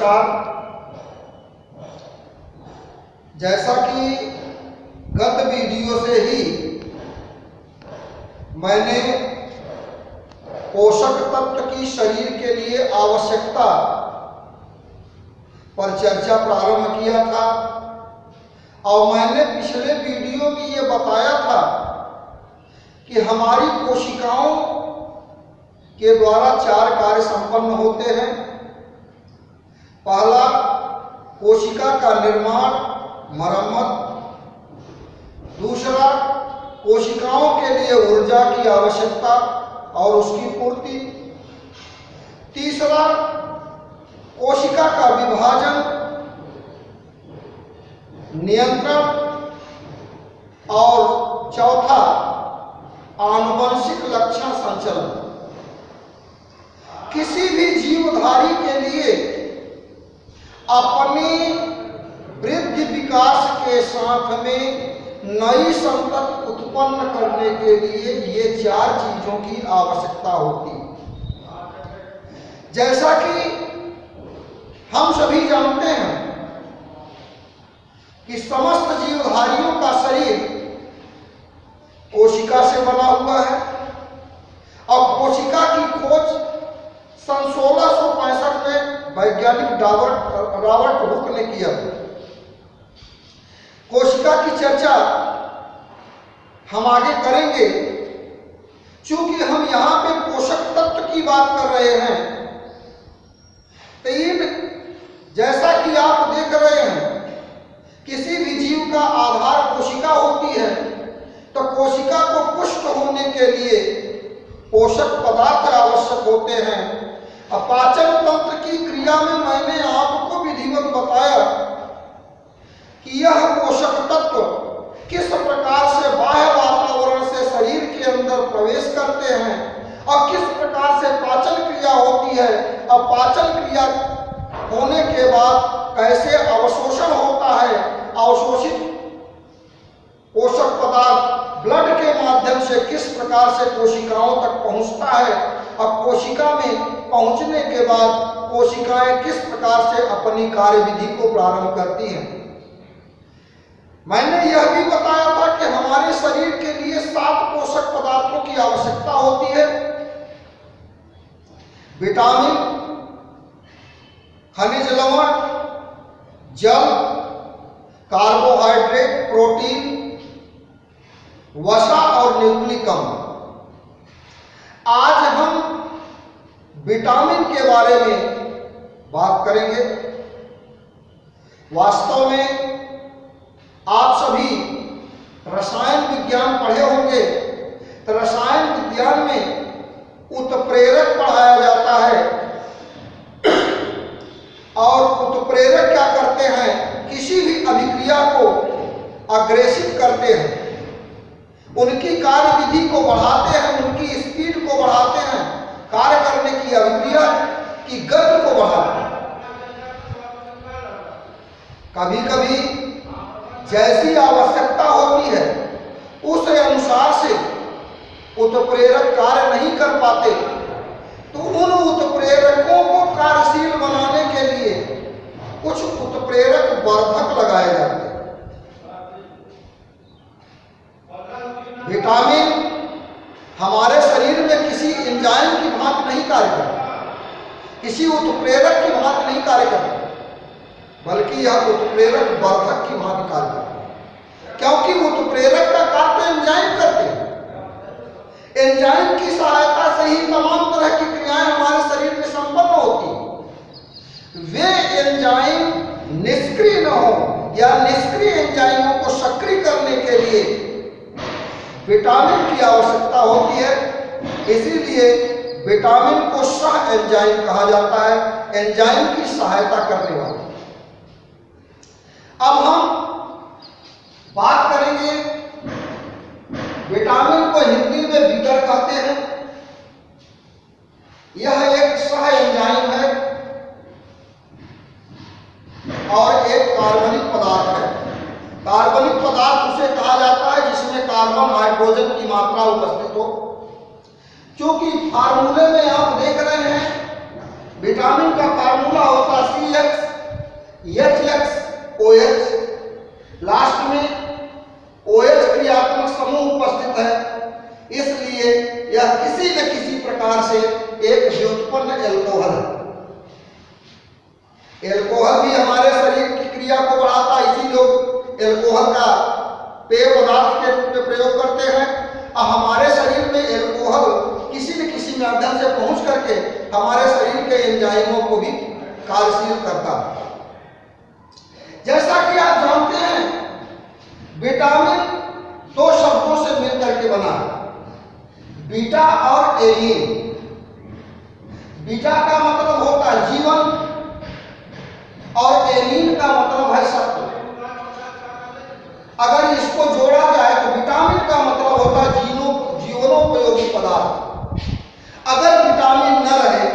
नमस्कार। जैसा कि गत वीडियो से ही मैंने पोषक तत्व की शरीर के लिए आवश्यकता पर चर्चा प्रारंभ किया था और मैंने पिछले वीडियो में ये बताया था कि हमारी कोशिकाओं के द्वारा 4 कार्य संपन्न होते हैं। पहला, कोशिका का निर्माण, मरम्मत। दूसरा, कोशिकाओं के लिए ऊर्जा की आवश्यकता और उसकी पूर्ति। तीसरा, कोशिका का विभाजन, नियंत्रण। और चौथा, आनुवंशिक लक्षण संचलन। किसी भी जीवधारी के लिए अपनी वृद्धि विकास के साथ में नई संतति उत्पन्न करने के लिए ये 4 चीजों की आवश्यकता होती है। जैसा कि हम सभी जानते हैं कि समस्त जीवधारियों का शरीर कोशिका से बना हुआ है और कोशिका की खोज सन 1665 में वैज्ञानिक रॉबर्ट हुक ने किया था। कोशिका की चर्चा हम आगे करेंगे। चूंकि हम यहां पे पोषक तत्व की बात कर रहे हैं तो जैसा कि आप देख रहे हैं, किसी भी जीव का आधार कोशिका होती है, तो कोशिका को पुष्ट होने के लिए पोषक पदार्थ आवश्यक होते हैं। पाचन तंत्र की क्रिया में मैंने आपको विधिवत बताया कि यह पोषक तत्व किस प्रकार से बाह्य वातावरण से शरीर के अंदर प्रवेश करते हैं और किस प्रकार से पाचन क्रिया होती है और पाचन क्रिया होने के बाद कैसे अवशोषण होता है। अवशोषित पोषक पदार्थ ब्लड के माध्यम से किस प्रकार से कोशिकाओं तक पहुंचता है और कोशिका में पहुंचने के बाद कोशिकाएं किस प्रकार से अपनी कार्यविधि को प्रारंभ करती हैं। मैंने यह भी बताया था कि हमारे शरीर के लिए 7 पोषक पदार्थों की आवश्यकता होती है। विटामिन, खनिज लवण, जल, कार्बोहाइड्रेट, प्रोटीन, वसा और न्यूक्लिक अम्ल। आज हम विटामिन के बारे में बात करेंगे। वास्तव में आप सभी रसायन विज्ञान पढ़े होंगे, तो रसायन विज्ञान में उत्प्रेरक पढ़ाया जाता है और उत्प्रेरक क्या करते हैं, किसी भी अभिक्रिया को अग्रेसित करते हैं, उनकी कार्यविधि को बढ़ाते हैं, उनकी स्पीड को बढ़ाते हैं, कार्य करने की अभिक्रिया की गति को बढ़ाते हैं। कभी कभी जैसी आवश्यकता होती है उस अनुसार से उत्प्रेरक कार्य नहीं कर पाते, तो उन उत्प्रेरकों को कार्यशील बनाने के लिए कुछ उत्प्रेरक वर्धक लगाए जाते हैं। विटामिन हमारे शरीर में किसी एंजाइम की भांति नहीं कार्य करता, किसी उत्प्रेरक की भांति नहीं कार्य करता, बल्कि यह उत्प्रेरक वर्धक की भांति कार्य करता है। क्योंकि उत्प्रेरक का कार्य तो एंजाइम करते हैं। एंजाइम की सहायता से ही तमाम तरह की क्रियाएं हमारे शरीर में संपन्न होती हैं। वे एंजाइम निष्क्रिय न हो या निष्क्रिय एंजाइमों को सक्रिय करने के लिए विटामिन की आवश्यकता होती है। इसीलिए विटामिन को सह एंजाइम कहा जाता है, एंजाइम की सहायता करने वाला। अब हम बात करेंगे, विटामिन को हिंदी में विकर कहते हैं। यह एक सह एंजाइम है और एक कार्बनिक पदार्थ है। कार्बनिक पदार्थ उसे कहा जाता है जिसमें कार्बन हाइड्रोजन की मात्रा उपस्थित हो। क्योंकि फार्मूले में आप देख रहे हैं विटामिन का फार्मूला होता CH HX लास्ट में OH क्रियात्मक समूह उपस्थित है, इसलिए यह किसी न किसी प्रकार से एक व्युत्पन्न एल्कोहल है। एल्कोहल भी हमारे शरीर की क्रिया को बढ़ाता है, इसी लोग एल्कोहल का पेय पदार्थ के रूप में प्रयोग करते हैं। और हमारे शरीर में एल्कोहल किसी न किसी माध्यम से पहुंच करके हमारे शरीर के एंजाइमों को भी कार्यशील करता है। जैसा कि आप जानते हैं, विटामिन दो शब्दों से मिलकर के बना है, बीटा और एलिन। बीटा का मतलब होता है जीवन और एलिन का मतलब है सत्व। अगर इसको जोड़ा जाए तो विटामिन का मतलब होता है जीवनोपयोगी पदार्थ। अगर विटामिन न रहे,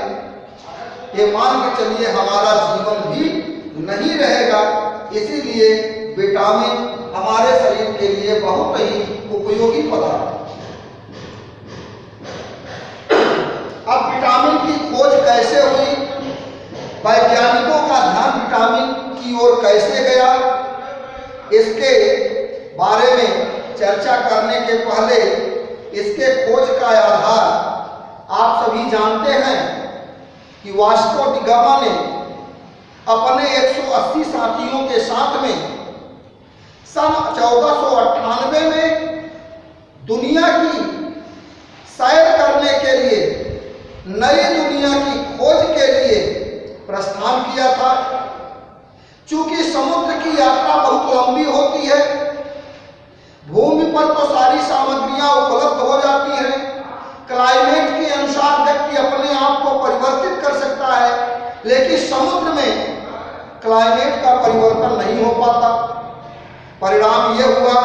ये मान के चलिए हमारा जीवन भी नहीं रहेगा। इसीलिए विटामिन हमारे शरीर के लिए बहुत ही उपयोगी पदार्थ है। अब विटामिन की खोज कैसे हुई, वैज्ञानिकों का ध्यान विटामिन की ओर कैसे गया, इसके बारे में चर्चा करने के पहले इसके खोज का आधार आप सभी जानते हैं कि वास्को डी गामा ने अपने 180 साथियों के साथ में सन 1498 में दुनिया की सैर करने के लिए, नई दुनिया की खोज के लिए प्रस्थान किया था। चूंकि समुद्र की यात्रा बहुत लंबी होती है, भूमि पर तो सारी सामग्रियां उपलब्ध हो जाती हैं, क्लाइमेट के अनुसार व्यक्ति अपने आप को परिवर्तित कर सकता है, लेकिन समुद्र में क्लाइमेट का परिवर्तन नहीं हो पाता। परिणाम यह हुआ,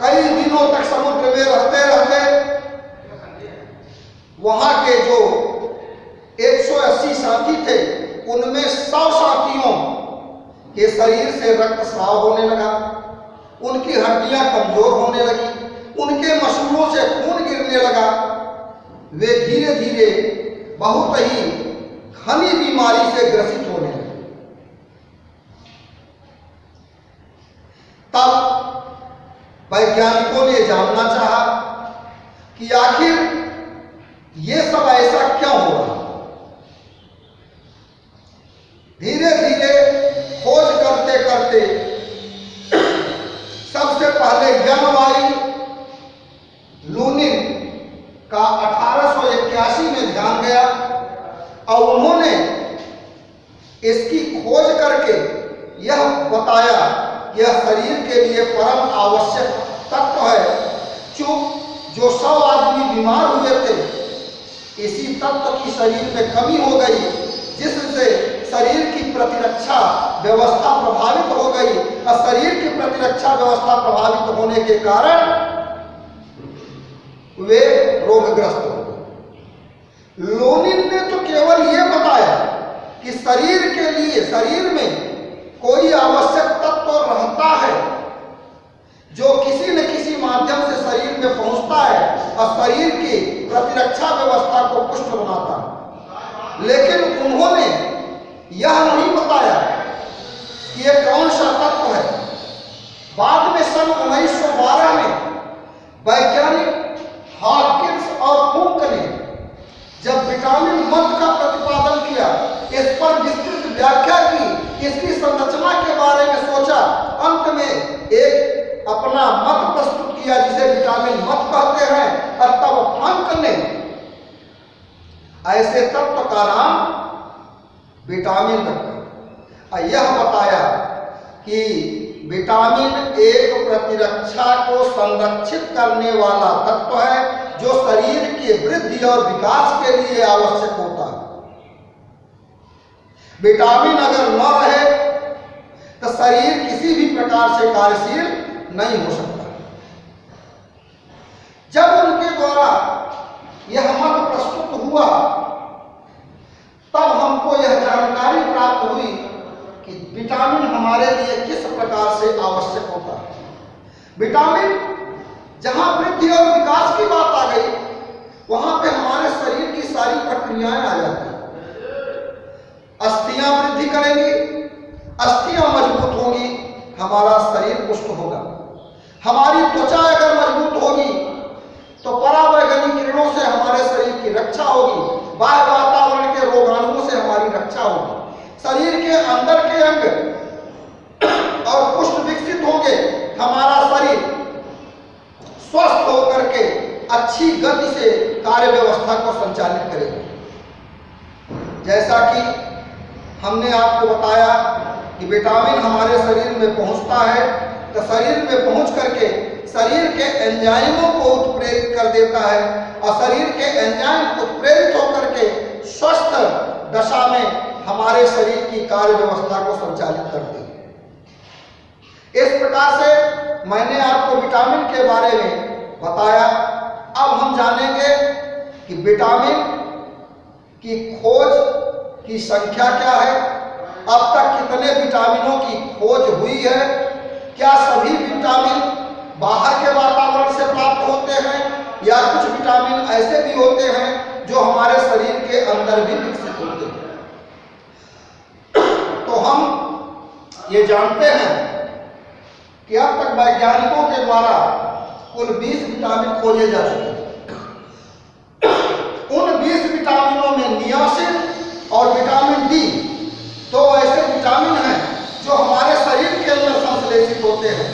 कई दिनों तक समुद्र में रहते रहते वहां के जो 180 साथी थे, उनमें 100 साथियों के शरीर से रक्त स्राव होने लगा, उनकी हड्डियां कमजोर होने लगी, उनके मसूड़ों से खून गिरने लगा। वे धीरे धीरे बहुत ही घनी बीमारी से ग्रसित होने लगे। तब वैज्ञानिकों ने जानना चाहा कि आखिर ये सब ऐसा क्यों हो रहा। धीरे धीरे खोज करते करते सबसे पहले जनवारी लूनिन का 1881 में ध्यान गया और उन्होंने इसकी खोज करके यह बताया कि यह शरीर के लिए परम आवश्यक तत्व है। जो 100 आदमी बीमार हुए थे, इसी तत्व की शरीर में कमी हो गई, जिससे शरीर की प्रतिरक्षा व्यवस्था प्रभावित हो गई और शरीर की प्रतिरक्षा व्यवस्था प्रभावित होने के कारण वे रोगग्रस्त हो गए। लोनिन ने तो केवल यह बताया कि शरीर के लिए, शरीर में कोई आवश्यक तत्व रहता है जो किसी न किसी माध्यम से शरीर में पहुंचता है और शरीर की प्रतिरक्षा व्यवस्था को पुष्ट बनाता है। लेकिन उन्होंने यह नहीं बताया कि यह कौन सा तत्व है। बाद में सन 1912 में वैज्ञानिक हॉकिंस और हुक ने जब विटामिन मद का प्रतिपादन किया, इस पर विस्तृत व्याख्या की, इसकी संरचना के बारे में सोचा, अंत में एक अपना मत प्रस्तुत किया जिसे विटामिन मद कहते हैं। और तब हंक ने ऐसे तत्व का नाम विटामिन रखा और यह बताया कि विटामिन एक प्रतिरक्षा को संरक्षित करने वाला तत्व है जो शरीर की वृद्धि और विकास के लिए आवश्यक होता है। विटामिन अगर न रहे तो शरीर किसी भी प्रकार से कार्यशील नहीं हो सकता। जब उनके द्वारा यह मत प्रस्तुत हुआ, तब हमको यह जानकारी प्राप्त हुई कि विटामिन हमारे लिए किस प्रकार से आवश्यक होता है। विटामिन जहां वृद्धि और विकास की बात आ गई, वहां पे हमारे शरीर की सारी प्रक्रियाएं आ जाती हैं। अस्थियां वृद्धि करेंगी, हमारा शरीर पुष्ट होगा। हमारी त्वचा अगर मजबूत होगी तो परावैगनिक किरणों से हमारे शरीर की रक्षा होगी, बाह्य वातावरण के रोगाणुओं से हमारी रक्षा होगी, शरीर के अंदर के अंग और पुष्ट विकसित होंगे, हमारा शरीर स्वस्थ होकर के अच्छी गति से कार्य व्यवस्था को संचालित करेगा। जैसा कि हमने आपको बताया कि विटामिन हमारे शरीर में पहुंचता है तो शरीर में पहुंच करके शरीर के एंजाइमों को उत्प्रेरित कर देता है और शरीर के एंजाइम उत्प्रेरित होकर के स्वस्थ दशा में हमारे शरीर की कार्य व्यवस्था को संचालित करती है। इस प्रकार से मैंने आपको विटामिन के बारे में बताया। अब हम जानेंगे कि विटामिन की खोज की संख्या क्या है, अब तक कितने विटामिनों की खोज हुई है, क्या सभी विटामिन बाहर के वातावरण से प्राप्त होते हैं या कुछ विटामिन ऐसे भी होते हैं जो हमारे शरीर के अंदर भी विकसित होते हैं। तो हम ये जानते हैं कि अब तक वैज्ञानिकों के द्वारा कुल 20 विटामिन खोजे जा चुके हैं। उन 20 विटामिनों में नियासिन और विटामिन डी दो ऐसे विटामिन हैं जो हमारे शरीर के अंदर संश्लेषित होते हैं।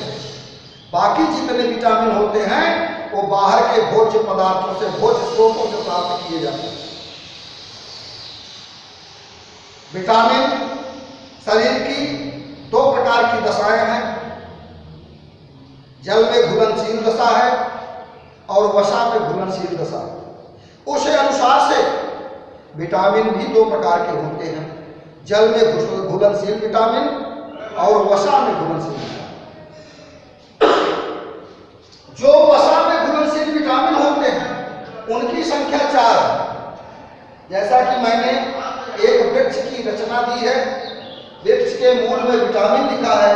बाकी जितने विटामिन होते हैं वो बाहर के भोज्य पदार्थों से, भोज्य स्रोतों से प्राप्त किए जाते हैं। विटामिन शरीर की दो प्रकार की दशाएं हैं, जल में घुलनशील दशा है और वसा में घुलनशील दशा है। उस अनुसार से विटामिन भी दो प्रकार के होते हैं, जल में घुलनशील विटामिन और वसा में घुलनशील विटामिन। जो वसा में घुलनशील विटामिन होते हैं उनकी संख्या 4 है। जैसा कि मैंने एक वृक्ष की रचना दी है, वृक्ष के मूल में विटामिन लिखा है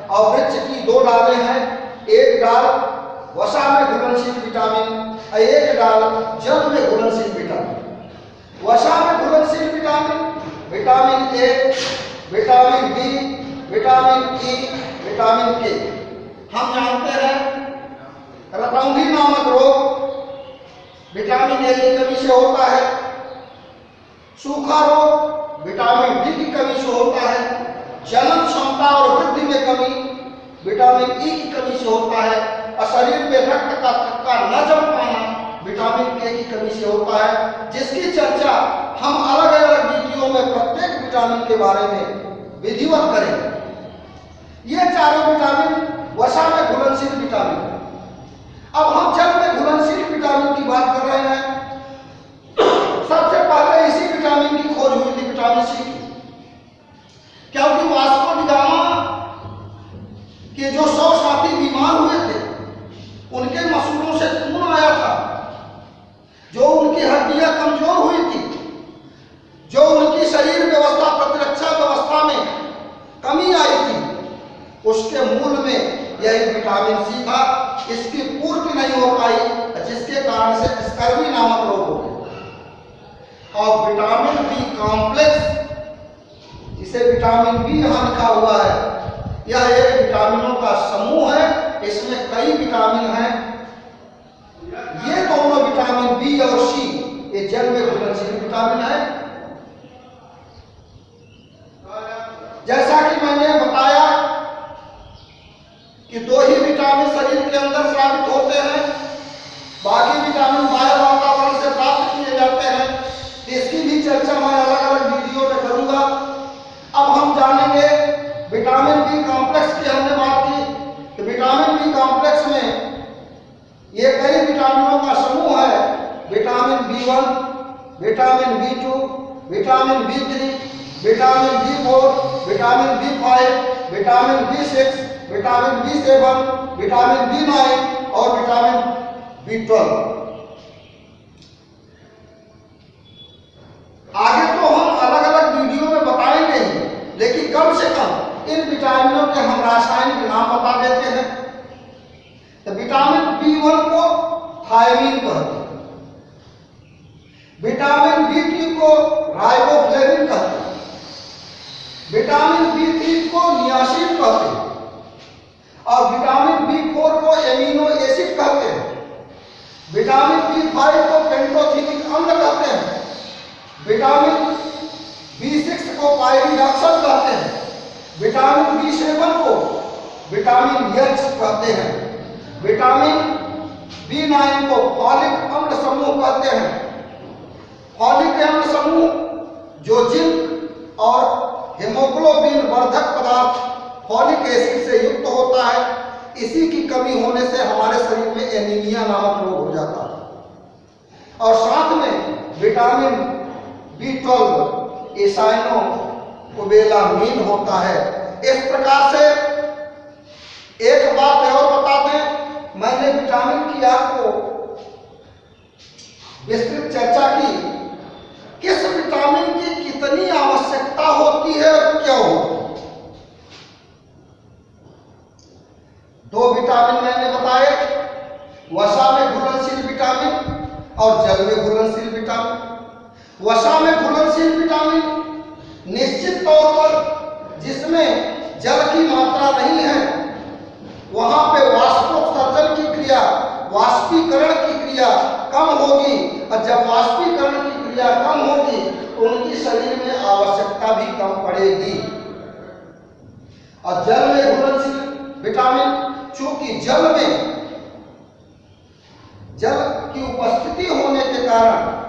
और वृक्ष की 2 डालें हैं, एक डाल वसा में घुलनशील विटामिन और एक डाल जल में घुलनशील विटामिन। वसा में घुलनशील vitamin vitamin A, vitamin B, vitamin E, vitamin K. हम जानते हैं रतौंधी नामक रोग विटामिन ए की कमी से होता है, सूखा रोग विटामिन डी की कमी से होता है, जनन क्षमता और वृद्धि में कमी विटामिन ई की कमी से होता है और शरीर में रक्त का थक्का न जम पाना विटामिन के की कमी से होता है, जिसकी चर्चा हम अलग अलग वीडियो में प्रत्येक विटामिन के बारे में विधिवत करेंगे। ये चारों विटामिन वसा में घुलनशील विटामिन। अब हम जल में घुलनशील विटामिन की बात कर रहे हैं। सबसे पहले इसी विटामिन की खोज हुई थी, विटामिन सी की, क्योंकि वास्को डी गामा के जो 100 साथी बीमार हुए थे उनके मसूड़ों से खून आया था, जो उनकी हड्डियां कमजोर हुई थी, जो उनकी शरीर व्यवस्था प्रतिरक्षा व्यवस्था में कमी आई थी, उसके मूल में यही विटामिन सी था। इसकी पूर्ति नहीं हो पाई जिसके कारण से स्कर्वी नामक रोग हो गया। और विटामिन बी कॉम्प्लेक्स, जिसे विटामिन बी यहां लिखा हुआ है, यह एक विटामिनों का समूह है, इसमें कई विटामिन हैं। ये दोनों विटामिन बी और सी ये जल में घुलनशील विटामिन है। जैसा कि मैंने बताया कि 2 ही विटामिन शरीर के अंदर स्रावित होते हैं, बाकी विटामिन बाहर वातावरण से प्राप्त किए जाते हैं। इसकी भी चर्चा मैं अलग अलग वीडियो में करूंगा। अब हम जानेंगे विटामिन बी कॉम्प्लेक्स की हमने बात की, तो विटामिन बी कॉम्प्लेक्स में ये कई विटामिनों का समूह है। Vitamin B1, vitamin B2, vitamin B3, vitamin B4, vitamin B5, vitamin B6, vitamin B7, vitamin B9 और विटामिन B12। आगे तो हम अलग अलग वीडियो में बताएंगे ही, लेकिन कम से कम इन विटामिनों के हम रासायनिक नाम बता देते हैं। तो विटामिन B1 को थायमीन कहते हैं, विटामिन B3 को राइबोफ्लेविन कहते हैं, विटामिन B3 को नियासिन कहते हैं, B6 को पायरिडॉक्सिल कहते हैं, विटामिन B7 को विटामिन H कहते हैं, विटामिन B9 को फॉलिक अम्ल समूह कहते हैं। फॉलिक अम्ल समूह जो जिंक और हेमोग्लोबिन वर्धक पदार्थ फॉलिक एसिड से युक्त होता है, इसी की कमी होने से हमारे शरीर में एनीमिया नामक रोग हो जाता है। और साथ में विटामिन B12 एसाइनो कोबेलामीन होता है। इस प्रकार से एक बात और बता दें, मैंने विटामिन की आपको विस्तृत चर्चा की, किस विटामिन की कितनी आवश्यकता होती है और क्यों होती है। 2 विटामिन मैंने बताए, वसा में घुलनशील विटामिन और जल में घुलनशील विटामिन। वसा में घुलनशील विटामिन निश्चित तौर पर जिसमें जल की मात्रा नहीं है, वहां पे वाष्पोत्सर्जन की क्रिया, वाष्पीकरण की क्रिया कम होगी, और जब वाष्पीकरण की क्रिया कम होगी तो उनकी शरीर में आवश्यकता भी कम पड़ेगी। और जल में घुलनशील विटामिन, चूंकि जल में जल की उपस्थिति होने के कारण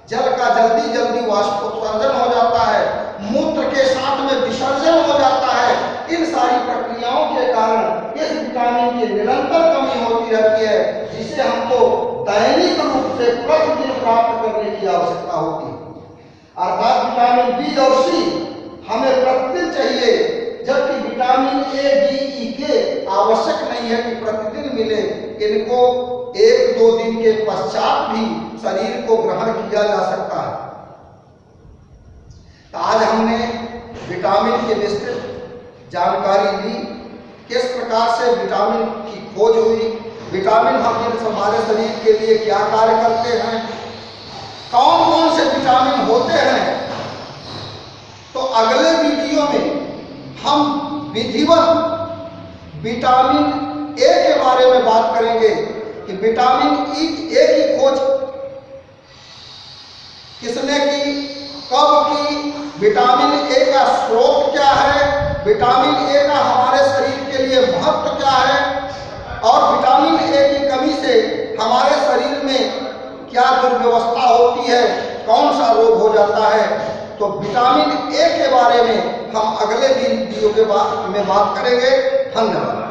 जल का जल्दी जल्दी वाष्पोत्सर्जन हो जाता है, मूत्र के साथ में विसर्जन हो जाता है। इन सारी प्रक्रियाओं के कारण इस विटामिन की निरंतर कमी होती रहती है, जिसे हमको दैनिक रूप से प्रतिदिन प्राप्त करने की आवश्यकता होती है। अर्थात विटामिन बी और सी हमें प्रतिदिन चाहिए, जबकि विटामिन ए, डी, ई के आवश्यक नहीं है कि प्रतिदिन मिले। इनको 1-2 दिन के पश्चात भी शरीर को ग्रहण किया जा सकता है। तो आज हमने विटामिन की विस्तृत जानकारी ली, किस प्रकार से विटामिन की खोज हुई, विटामिन हमारे शरीर के लिए क्या कार्य करते हैं, कौन कौन से विटामिन होते हैं। तो अगले वीडियो में हम विधिवत विटामिन ए के बारे में बात करेंगे कि विटामिन ए की खोज किसने की, कब की, विटामिन ए का स्रोत क्या है, विटामिन ए का हमारे शरीर के लिए महत्व क्या है, और विटामिन ए की कमी से हमारे शरीर में क्या दुर्व्यवस्था होती है, कौन सा रोग हो जाता है। तो विटामिन ए के बारे में हम अगले वीडियो में बात करेंगे। धन्यवाद।